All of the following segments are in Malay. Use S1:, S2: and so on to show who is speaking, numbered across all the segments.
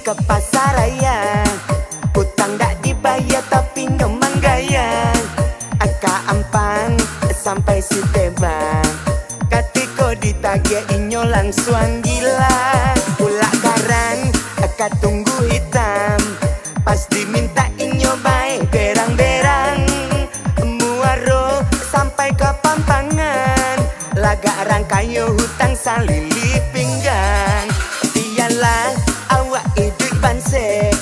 S1: Ke pasar raya, hutang dak dibayar tapi ngemang gaya. Aka ampang sampai Sitebang, katiko ditagih inyo langsung gila. Pulak karang, aka tunggu hitam, pas diminta inyo baik berang-berang. Muaro sampai ke Pampangan, lagak rangkayo hutang salili pinggang. Dialah awak hidup bansek,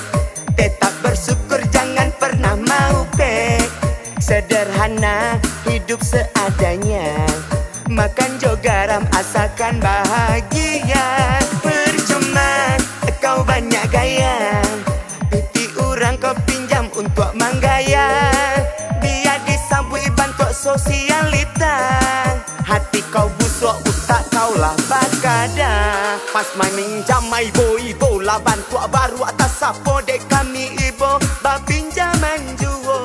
S1: tetap bersyukur jangan pernah mau pek. Sederhana hidup seadanya, makan jo garam asalkan bahagia. Percuma kau banyak gaya, pipi orang kau pinjam untuk manggaya. Biar disambui bantu sosialita, hati kau busuk utak kau lah bakada. Pas main minjam mai boy bola bantu baru atas sapo dek kami ibo babinjaman juo.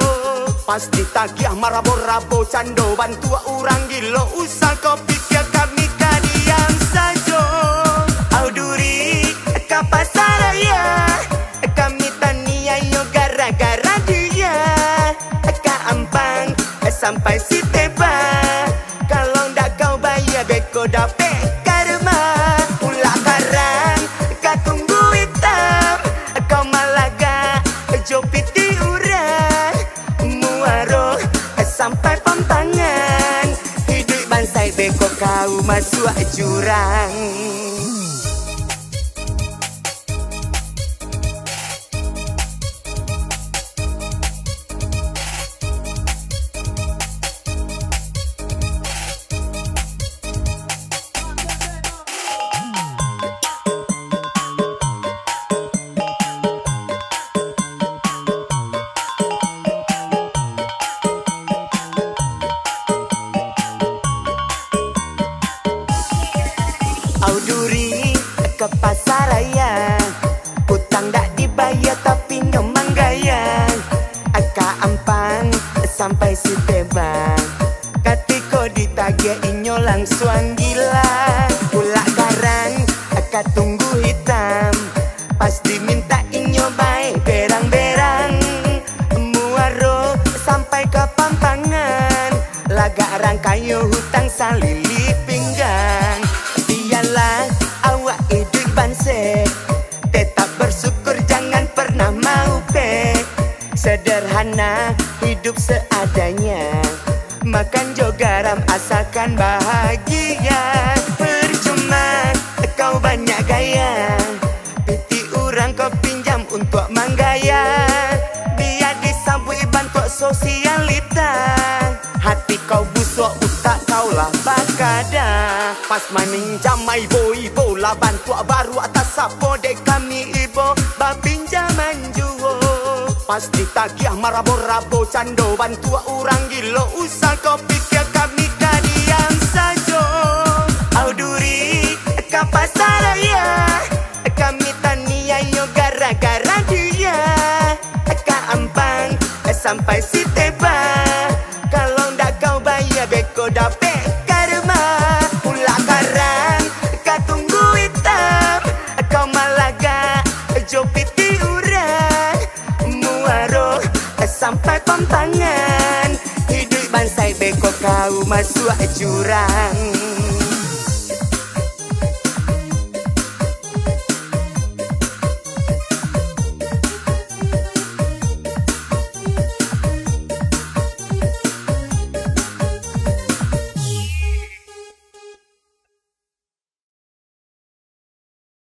S1: Pas ditagih marabo-rabo cando bantu orang gilo, usah kau pikir kami kadiam sajo. Au duri ke pasar raya, kami tania yo gara-gara dia. Ka ampang sampai Sitebang, kalau ndak kau bayar beko dapet karma. Pulak karang katunggu hitam, kau malaga jopiti urang. Muaro sampai Pampangan, hidup bansai beko kau masuk jurang. Au duri ke pasar raya, hutang dak dibayar tapi ngemang gaya. Aka ampang sampai Sitebang, katiko ditagih inyo langsung gila. Pulak karang aka tunggu hitam, pas diminta inyo baik berang-berang. Muaro sampai ke Pampangan, lagak rangkayo hutang salili pinggang. Dialah awak hidup bansek, tetap bersyukur jangan pernah mau pek. Sederhana hidup seadanya, makan jo garam asalkan bahagia. Percuma kau banyak gaya, pipi orang kau pinjam untuk manggaya. Biar disambui bantu sosialita, hati kau busuk utak kau lah bakada. Pas main minjam mai boy bola bantu baru atas sapo dek kami ibo babinjaman juo. Pas ditagih marabo-rabo cando bantu orang gilo, usah kau pikir kami kadiam sajo. Au duri ke pasar raya, kami tania yo gara-gara dia. Ka ampang sampai Sitebang, kalau ndak kau bayar beko dapet karma. Pulak karang katunggu hitam, kau malaga jopiti urang. Muaro sampai Pampangan, hidup bansai beko kau masuk jurang.